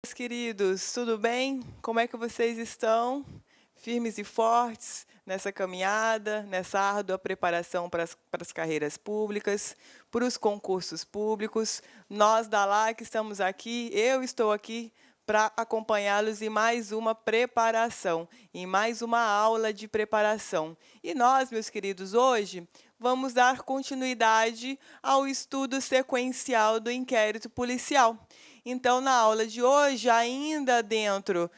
Meus queridos, tudo bem? Como é que vocês estão? Firmes e fortes nessa caminhada, nessa árdua preparação para as carreiras públicas, para os concursos públicos. Nós da LAC estamos aqui, eu estou aqui para acompanhá-los em mais uma preparação, em mais uma aula de preparação. E nós, meus queridos, hoje vamos dar continuidade ao estudo sequencial do inquérito policial. Então, na aula de hoje, ainda dentro,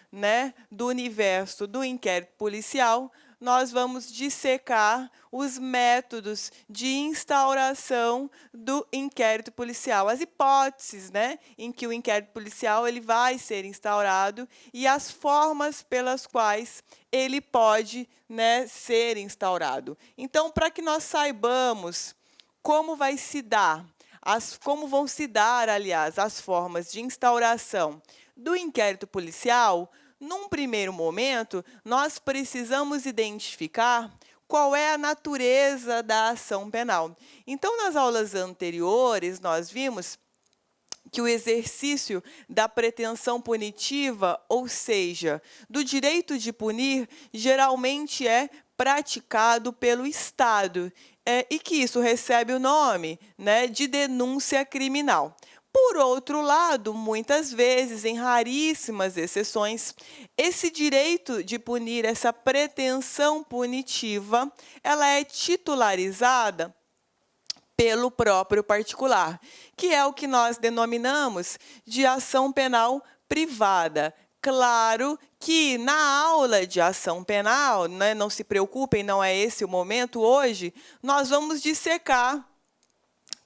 do universo do inquérito policial, nós vamos dissecar os métodos de instauração do inquérito policial, as hipóteses, em que o inquérito policial ele vai ser instaurado e as formas pelas quais ele pode, ser instaurado. Então, para que nós saibamos como vai se dar, como vão se dar, aliás, as formas de instauração do inquérito policial, num primeiro momento, nós precisamos identificar qual é a natureza da ação penal. Então, nas aulas anteriores, nós vimos que o exercício da pretensão punitiva, ou seja, do direito de punir, geralmente é praticado pelo Estado, e que isso recebe o nome, de denúncia criminal. Por outro lado, muitas vezes, em raríssimas exceções, esse direito de punir, essa pretensão punitiva, ela é titularizada pelo próprio particular, que é o que nós denominamos de ação penal privada. Claro que na aula de ação penal, não se preocupem, não é esse o momento hoje, nós vamos dissecar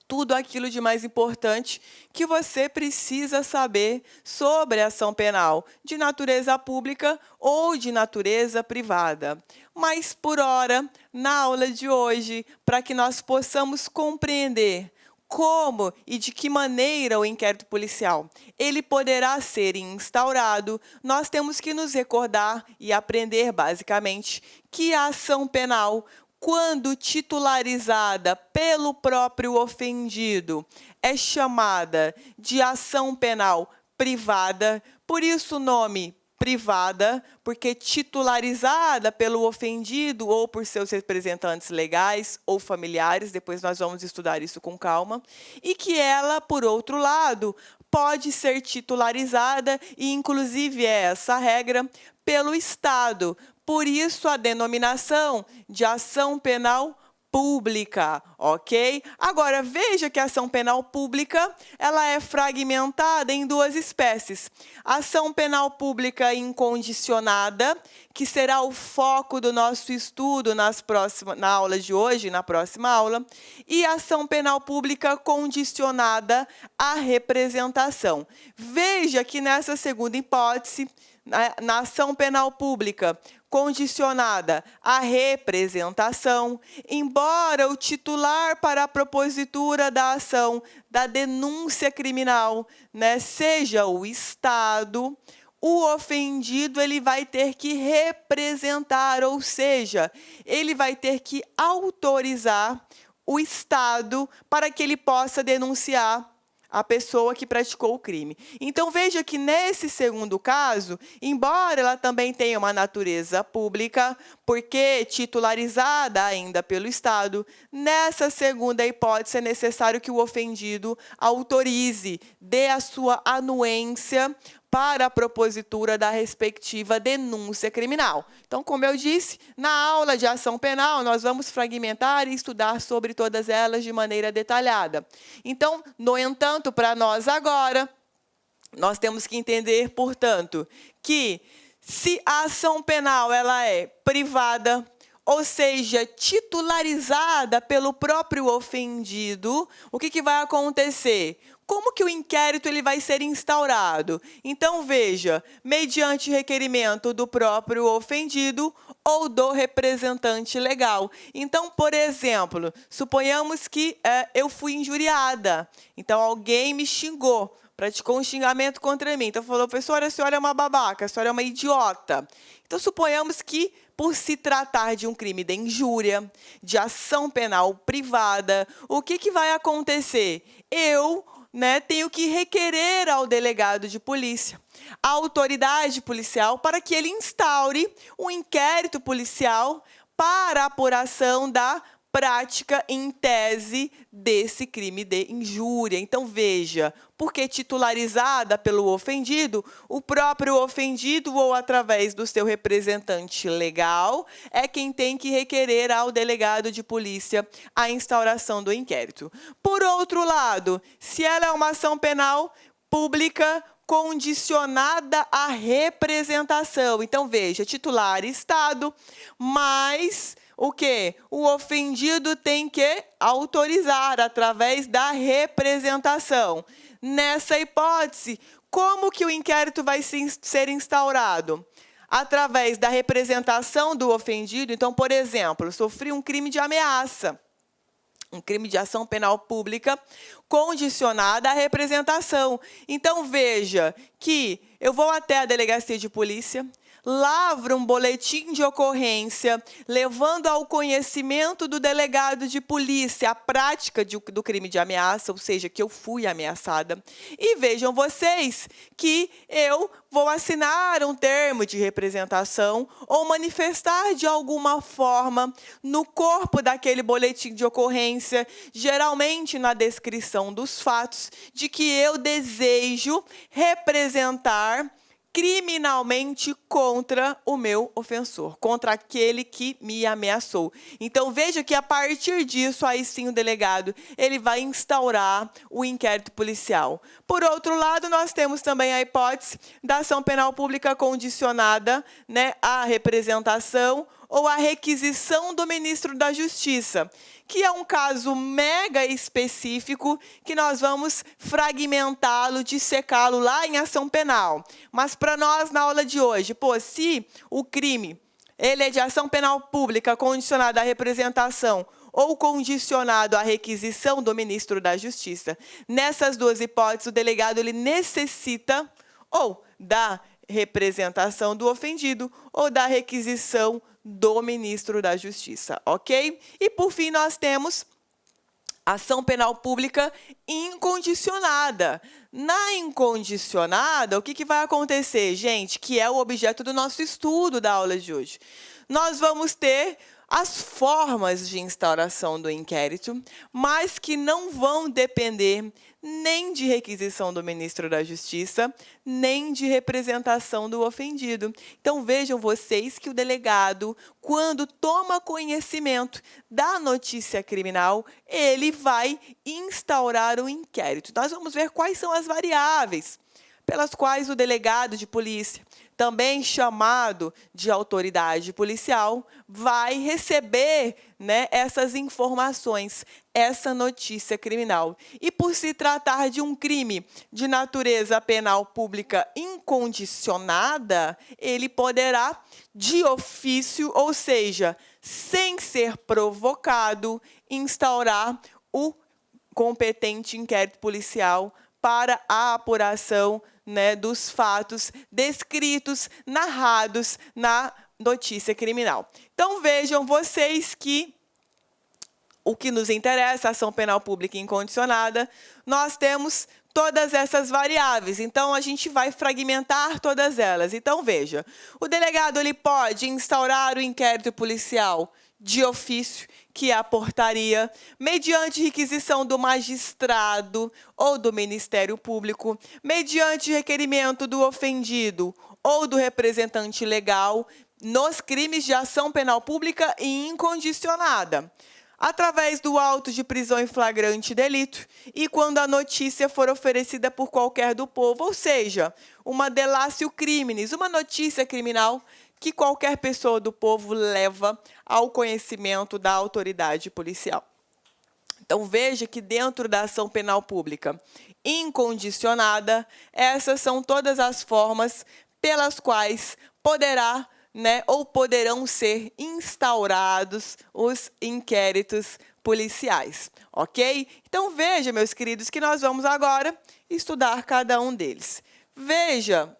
tudo aquilo de mais importante que você precisa saber sobre a ação penal, de natureza pública ou de natureza privada. Mas, por hora, na aula de hoje, para que nós possamos compreender como e de que maneira o inquérito policial ele poderá ser instaurado, nós temos que nos recordar e aprender, basicamente, que a ação penal, quando titularizada pelo próprio ofendido, é chamada de ação penal privada, por isso o nome privada, porque titularizada pelo ofendido ou por seus representantes legais ou familiares, depois nós vamos estudar isso com calma, e que ela, por outro lado, pode ser titularizada, e inclusive é essa regra, pelo Estado. Por isso, a denominação de ação penal pública, ok? Agora, veja que a ação penal pública ela é fragmentada em duas espécies. Ação penal pública incondicionada, que será o foco do nosso estudo na aula de hoje, na próxima aula, e ação penal pública condicionada à representação. Veja que nessa segunda hipótese, na ação penal pública condicionada à representação, embora o titular para a propositura da ação da denúncia criminal, seja o Estado, o ofendido ele vai ter que representar, ou seja, ele vai ter que autorizar o Estado para que ele possa denunciar a pessoa que praticou o crime. Então, veja que nesse segundo caso, embora ela também tenha uma natureza pública, porque titularizada ainda pelo Estado, nessa segunda hipótese é necessário que o ofendido autorize, dê a sua anuência para a propositura da respectiva denúncia criminal. Então, como eu disse, na aula de ação penal, nós vamos fragmentar e estudar sobre todas elas de maneira detalhada. Então, no entanto, para nós agora, nós temos que entender, portanto, que se a ação penal ela é privada, ou seja, titularizada pelo próprio ofendido, o que vai acontecer? Como que o inquérito ele vai ser instaurado? Então, veja, mediante requerimento do próprio ofendido ou do representante legal. Então, por exemplo, suponhamos que eu fui injuriada. Então, alguém me xingou, praticou um xingamento contra mim. Então, falou, professora, a senhora é uma babaca, a senhora é uma idiota. Então, suponhamos que, por se tratar de um crime de injúria, de ação penal privada, o que vai acontecer? Eu né, tenho que requerer ao delegado de polícia, à autoridade policial, para que ele instaure um inquérito policial para a apuração da prática em tese desse crime de injúria. Então, veja, porque titularizada pelo ofendido, o próprio ofendido ou através do seu representante legal é quem tem que requerer ao delegado de polícia a instauração do inquérito. Por outro lado, se ela é uma ação penal pública condicionada à representação. Então, veja, titular Estado, mas o quê? O ofendido tem que autorizar através da representação. Nessa hipótese, como que o inquérito vai ser instaurado? Através da representação do ofendido. Então, por exemplo, sofri um crime de ameaça, um crime de ação penal pública condicionada à representação. Então, veja que eu vou até a delegacia de polícia, lavro um boletim de ocorrência, levando ao conhecimento do delegado de polícia a prática do crime de ameaça, ou seja, que eu fui ameaçada. E vejam vocês que eu vou assinar um termo de representação ou manifestar de alguma forma no corpo daquele boletim de ocorrência, geralmente na descrição dos fatos, de que eu desejo representar criminalmente contra o meu ofensor, contra aquele que me ameaçou. Então, veja que a partir disso, aí sim o delegado ele vai instaurar o inquérito policial. Por outro lado, nós temos também a hipótese da ação penal pública condicionada, né, à representação ou à requisição do ministro da Justiça, que é um caso mega específico que nós vamos fragmentá-lo, dissecá-lo lá em ação penal. Mas para nós, na aula de hoje, se o crime ele é de ação penal pública condicionada à representação ou condicionado à requisição do ministro da Justiça, nessas duas hipóteses, o delegado ele necessita ou da representação do ofendido ou da requisição do ministro da Justiça, ok? E, por fim, nós temos ação penal pública incondicionada. Na incondicionada, o que vai acontecer, gente? Que é o objeto do nosso estudo da aula de hoje. Nós vamos ter as formas de instauração do inquérito, mas que não vão depender nem de requisição do ministro da Justiça, nem de representação do ofendido. Então, vejam vocês que o delegado, quando toma conhecimento da notícia criminal, ele vai instaurar o inquérito. Nós vamos ver quais são as variáveis pelas quais o delegado de polícia, também chamado de autoridade policial, vai receber, né, essas informações, essa notícia criminal. E por se tratar de um crime de natureza penal pública incondicionada, ele poderá, de ofício, ou seja, sem ser provocado, instaurar o competente inquérito policial para a apuração, né, dos fatos descritos, narrados na notícia criminal. Então, vejam vocês que o que nos interessa, a ação penal pública incondicionada, nós temos todas essas variáveis. Então, a gente vai fragmentar todas elas. Então, veja, o delegado ele pode instaurar o inquérito policial de ofício, que é a portaria, mediante requisição do magistrado ou do Ministério Público, mediante requerimento do ofendido ou do representante legal, nos crimes de ação penal pública e incondicionada, através do auto de prisão em flagrante delito e quando a notícia for oferecida por qualquer do povo, ou seja, uma delatio criminis, uma notícia criminal que qualquer pessoa do povo leva ao conhecimento da autoridade policial. Então, veja que dentro da ação penal pública incondicionada, essas são todas as formas pelas quais poderá, né, ou poderão ser instaurados os inquéritos policiais, ok? Então, veja, meus queridos, que nós vamos agora estudar cada um deles. Veja,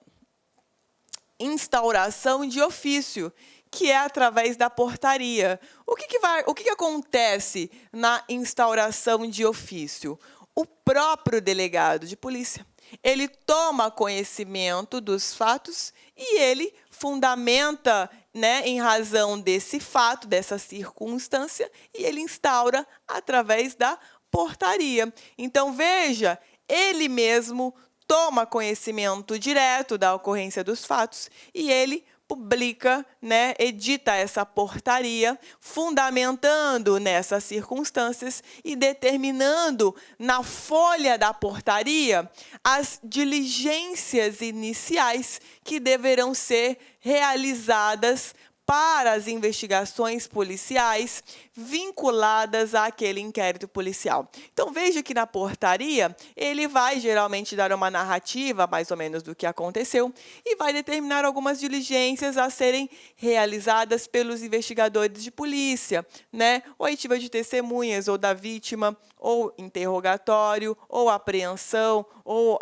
instauração de ofício, que é através da portaria. O que acontece na instauração de ofício? o próprio delegado de polícia. Ele toma conhecimento dos fatos e ele fundamenta, né, em razão desse fato, dessa circunstância, e ele instaura através da portaria. Então, veja, ele mesmo toma conhecimento direto da ocorrência dos fatos e ele publica, né, edita essa portaria, fundamentando nessas circunstâncias e determinando na folha da portaria as diligências iniciais que deverão ser realizadas para as investigações policiais vinculadas àquele inquérito policial. Então, veja que na portaria, ele vai geralmente dar uma narrativa, mais ou menos, do que aconteceu, e vai determinar algumas diligências a serem realizadas pelos investigadores de polícia, né? Oitiva de testemunhas, ou da vítima, ou interrogatório, ou apreensão, ou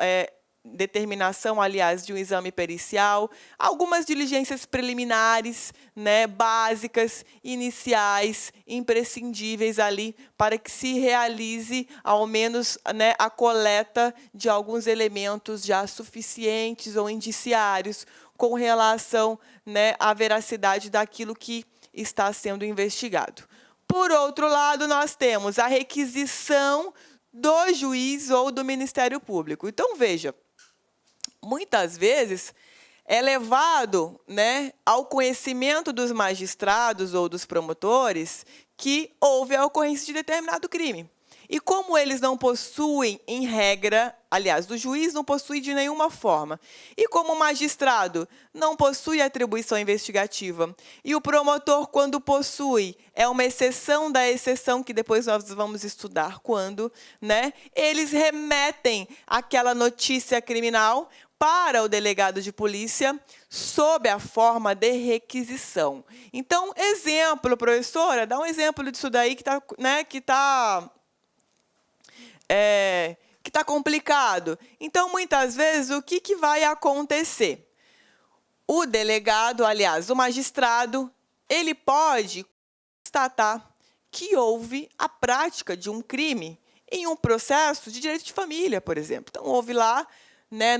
determinação, aliás, de um exame pericial, algumas diligências preliminares, né, básicas, iniciais, imprescindíveis ali para que se realize, ao menos, né, a coleta de alguns elementos já suficientes ou indiciários com relação, né, à veracidade daquilo que está sendo investigado. Por outro lado, nós temos a requisição do juiz ou do Ministério Público. Então, veja, muitas vezes é levado, né, ao conhecimento dos magistrados ou dos promotores que houve a ocorrência de determinado crime. E como eles não possuem, em regra, aliás, o juiz não possui de nenhuma forma, e como o magistrado não possui atribuição investigativa, e o promotor, quando possui, é uma exceção da exceção, que depois nós vamos estudar quando, né, eles remetem aquela notícia criminal para o delegado de polícia sob a forma de requisição. Então, exemplo, professora, dá um exemplo disso daí que está complicado. Então, muitas vezes, o que vai acontecer? O delegado, aliás, o magistrado, ele pode constatar que houve a prática de um crime em um processo de direito de família, por exemplo. Então, houve lá, né,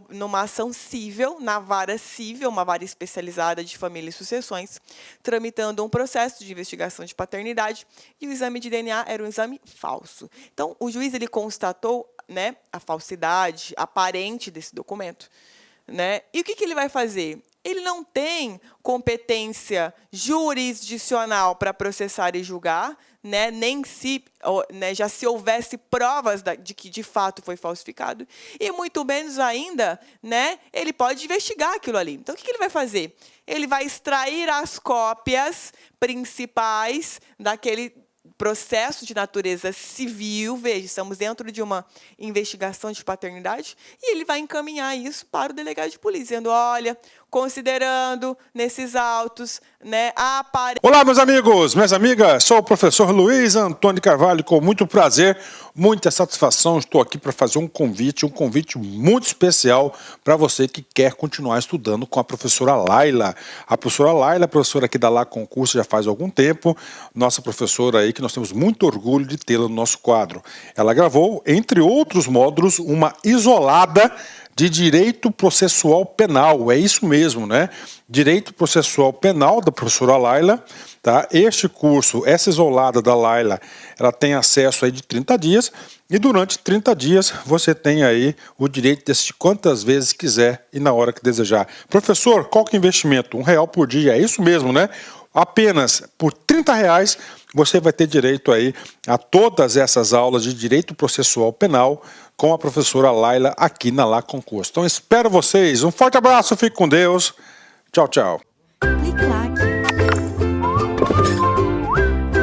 numa ação cível, na vara cível, uma vara especializada de família e sucessões, tramitando um processo de investigação de paternidade, e o exame de DNA era um exame falso. Então, o juiz ele constatou, né, a falsidade aparente desse documento, né? E o que ele vai fazer? Ele não tem competência jurisdicional para processar e julgar, né, nem se, né, já se houvesse provas de que de fato foi falsificado, e muito menos ainda, né, ele pode investigar aquilo ali. Então, o que ele vai fazer? Ele vai extrair as cópias principais daquele processo de natureza civil, veja, estamos dentro de uma investigação de paternidade, e ele vai encaminhar isso para o delegado de polícia, dizendo, olha, considerando nesses autos, né, a aparência... Olá, meus amigos, minhas amigas, sou o professor Luiz Antônio Carvalho, com muito prazer, muita satisfação, estou aqui para fazer um convite muito especial para você que quer continuar estudando com a professora Laila. A professora Laila, professora aqui da Lá Concurso já faz algum tempo, nossa professora aí que nós temos muito orgulho de tê-la no nosso quadro. Ela gravou, entre outros módulos, uma isolada de Direito Processual Penal, é isso mesmo, né? Direito Processual Penal, da professora Laila, tá? Este curso, essa isolada da Laila, ela tem acesso aí de 30 dias, e durante 30 dias você tem aí o direito de assistir quantas vezes quiser e na hora que desejar. Professor, qual que é o investimento? R$1 por dia, é isso mesmo, né? Apenas por R$30 você vai ter direito aí a todas essas aulas de Direito Processual Penal com a professora Laila aqui na Lá Concurso. Então espero vocês, um forte abraço, fique com Deus, tchau, tchau.